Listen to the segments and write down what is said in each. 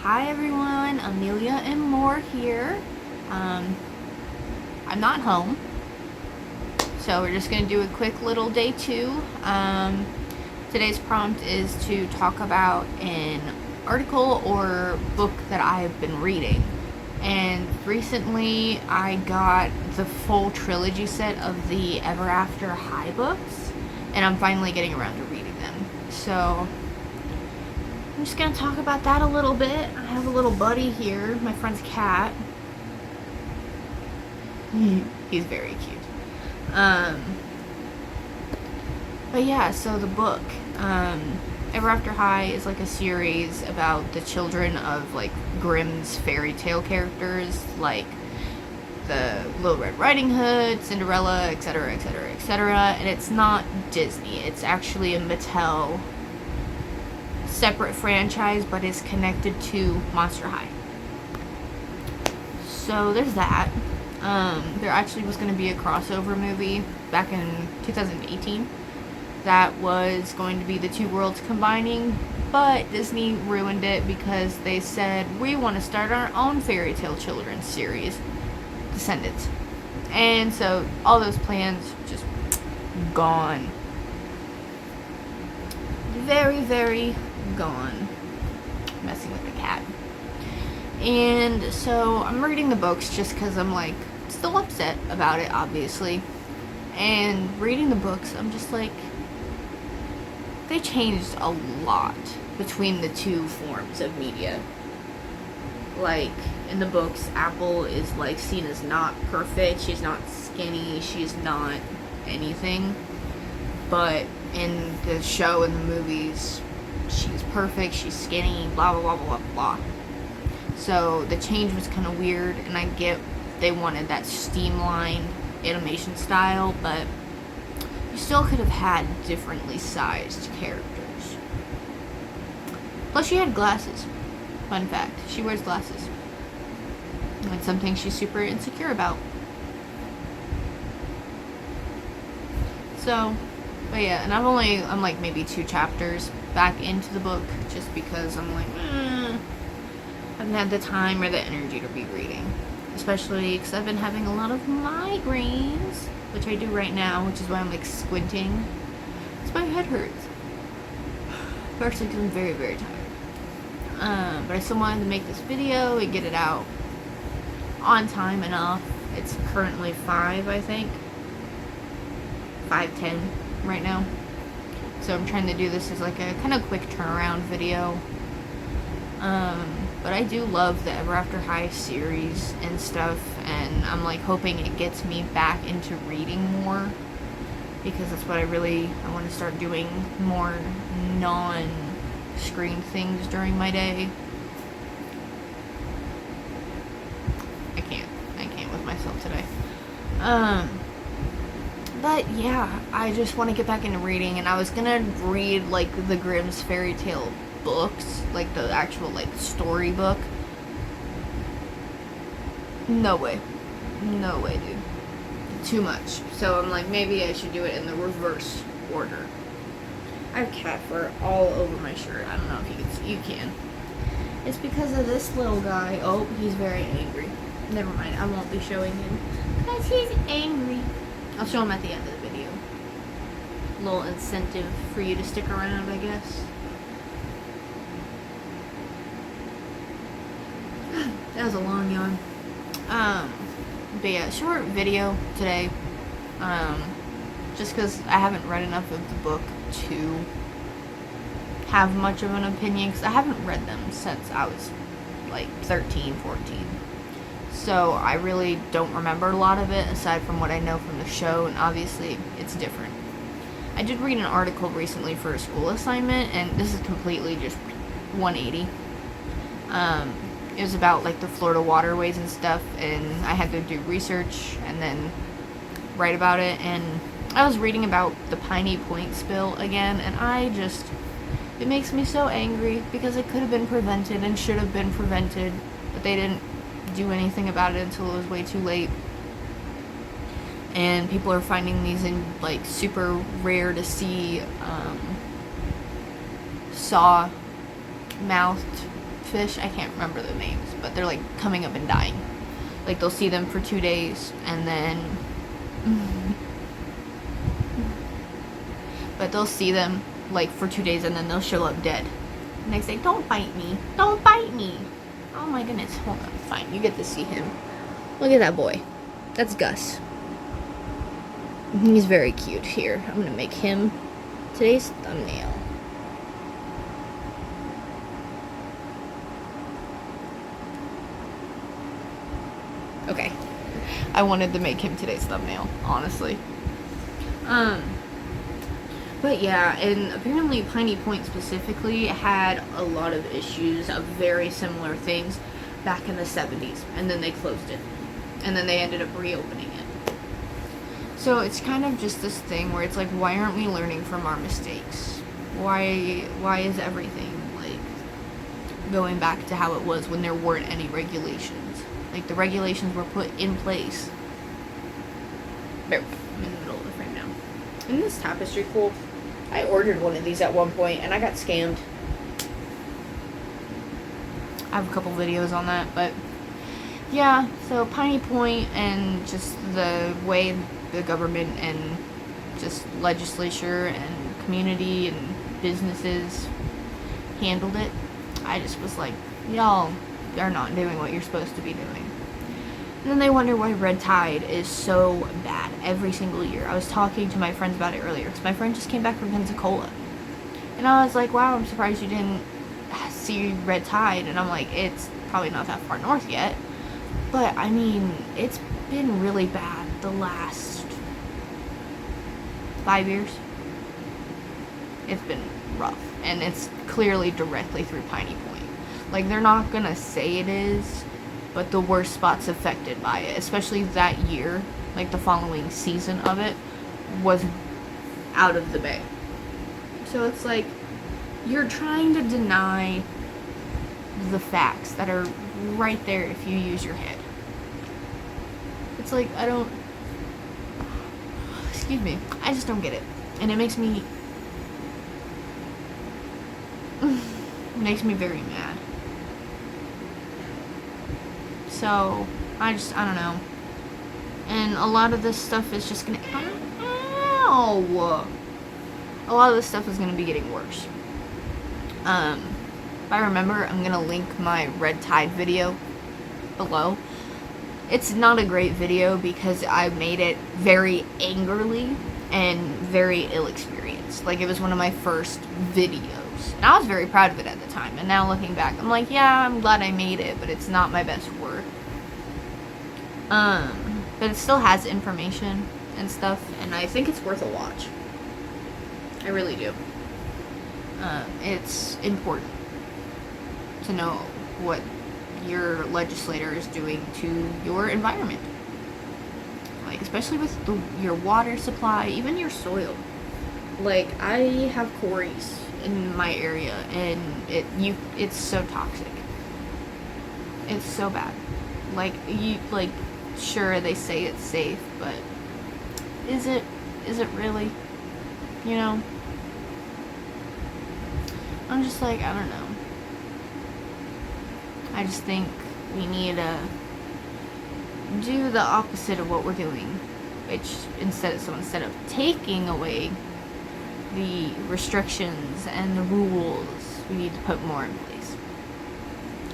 Hi everyone, Amelia and Moore here. I'm not home, so we're just going to do a quick little day two. Today's prompt is to talk about an article or book that I have been reading. And recently I got the full trilogy set of the Ever After High books, and I'm finally getting around to reading them. So I'm just going to talk about that a little bit. I have a little buddy here, my friend's cat. He's very cute. But yeah, so the book, Ever After High is like a series about the children of like Grimm's fairy tale characters, like the Little Red Riding Hood, Cinderella, etc., etc., etc. And it's not Disney. It's actually a Mattel separate franchise, but is connected to Monster High. So there's that. There actually was going to be a crossover movie back in 2018 that was going to be the two worlds combining, but Disney ruined it because they said, we want to start our own fairy tale children's series, Descendants. And so all those plans just gone. Very, very gone. Messing with the cat. And so I'm reading the books just because I'm like still upset about it, obviously. And reading the books, I'm just like, they changed a lot between the two forms of media. Like in the books, Apple is like seen as not perfect. She's not skinny. She's not anything. But in the show and the movies, she's perfect. She's skinny. Blah blah blah blah blah. So the change was kind of weird, and I get they wanted that streamlined animation style, but you still could have had differently sized characters. Plus, she had glasses. Fun fact, she wears glasses. It's something she's super insecure about. So, but yeah, and I'm like maybe 2 chapters back into the book, just because I'm like, I haven't had the time or the energy to be reading. Especially because I've been having a lot of migraines, which I do right now, which is why I'm like squinting. Because my head hurts. Partially because I'm very, very tired. But I still wanted to make this video and get it out on time enough. It's currently 5, I think. 5:10 right now. So I'm trying to do this as like a kind of quick turnaround video. But I do love the Ever After High series and stuff, and I'm like hoping it gets me back into reading more, because that's what I want to start doing, more non-screen things during my day. I can't with myself today. But yeah, I just want to get back into reading, and I was gonna read like the Grimm's fairy tale books, like the actual like story book. No way, dude, too much. So I'm like, maybe I should do it in the reverse order. I have cat fur all over my shirt. I don't know if you can see. You can. It's because of this little guy. Oh, he's very angry. Never mind, I won't be showing him because he's angry. I'll show him at the end of the video. A little incentive for you to stick around, I guess. That was a long yawn. But yeah, short video today. Just because I haven't read enough of the book to have much of an opinion, because I haven't read them since I was like 13, 14. So I really don't remember a lot of it, aside from what I know from the show, and obviously it's different. I did read an article recently for a school assignment, and this is completely just 180. It was about like the Florida waterways and stuff, and I had to do research and then write about it, and I was reading about the Piney Point spill again, and it makes me so angry, because it could have been prevented and should have been prevented, but they didn't do anything about it until it was way too late. And people are finding these in like super rare to see saw mouthed fish. I can't remember the names, but they're like coming up and dying. Like they'll see them for 2 days and then but they'll see them like for 2 days and then they'll show up dead. And they say, "Don't bite me. Don't bite me." Oh my goodness. Hold on. Fine. You get to see him. Look at that boy. That's Gus. He's very cute. Here, I'm gonna make him today's thumbnail. Okay. I wanted to make him today's thumbnail, honestly. But yeah, and apparently Piney Point specifically had a lot of issues of very similar things back in the 70s, and then they closed it. And then they ended up reopening it. So it's kind of just this thing where it's like, why aren't we learning from our mistakes? Why is everything like going back to how it was when there weren't any regulations? Like the regulations were put in place. There, I'm in the middle of the frame now. Isn't this tapestry cool? I ordered one of these at one point and I got scammed. I have a couple videos on that, but yeah, so Piney Point and just the way the government and just legislature and community and businesses handled it, I just was like, y'all are not doing what you're supposed to be doing. And then they wonder why red tide is so bad every single year. I was talking to my friends about it earlier because my friend just came back from Pensacola. And I was like, wow, I'm surprised you didn't see red tide. And I'm like, it's probably not that far north yet. But, I mean, it's been really bad the last 5 years. It's been rough. And it's clearly directly through Piney Point. Like, they're not gonna say it is, but the worst spots affected by it, especially that year, like the following season of it, was out of the bay. So it's like, you're trying to deny the facts that are right there if you use your head. It's like, excuse me, I just don't get it. And it makes me very mad. So, I don't know. And a lot of this stuff is just gonna, ow! A lot of this stuff is gonna be getting worse. If I remember, I'm gonna link my red tide video below. It's not a great video because I made it very angrily and very ill-experienced. Like, it was one of my first videos. And I was very proud of it at the time. And now looking back, I'm like, yeah, I'm glad I made it, but it's not my best work. But it still has information and stuff, and I think it's worth a watch. I really do. It's important to know what your legislator is doing to your environment. Like, especially with your water supply, even your soil. Like, I have quarries in my area, and it's so toxic. It's so bad. Like, sure, they say it's safe, but is it really? You know? I'm just like, I don't know. I just think we need to do the opposite of what we're doing, which instead of taking away the restrictions and the rules, we need to put more in place.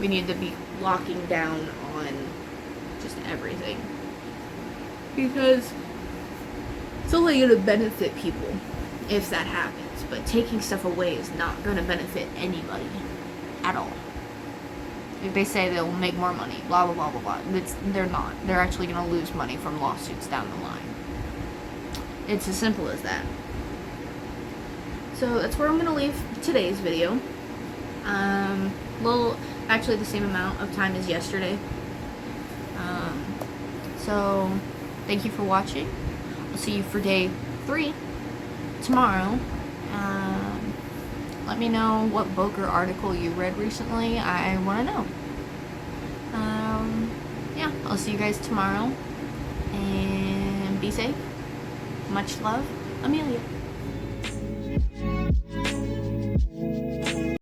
We need to be locking down on just everything, because it's only going to benefit people if that happens, but taking stuff away is not going to benefit anybody at all. Like, they say they'll make more money, blah blah blah blah blah. They're not. They're actually going to lose money from lawsuits down the line. It's as simple as that. So that's where I'm going to leave today's video. Actually the same amount of time as yesterday. So thank you for watching. I'll see you for day 3 tomorrow. Let me know what book or article you read recently. I want to know. Yeah, I'll see you guys tomorrow. And be safe. Much love, Amelia.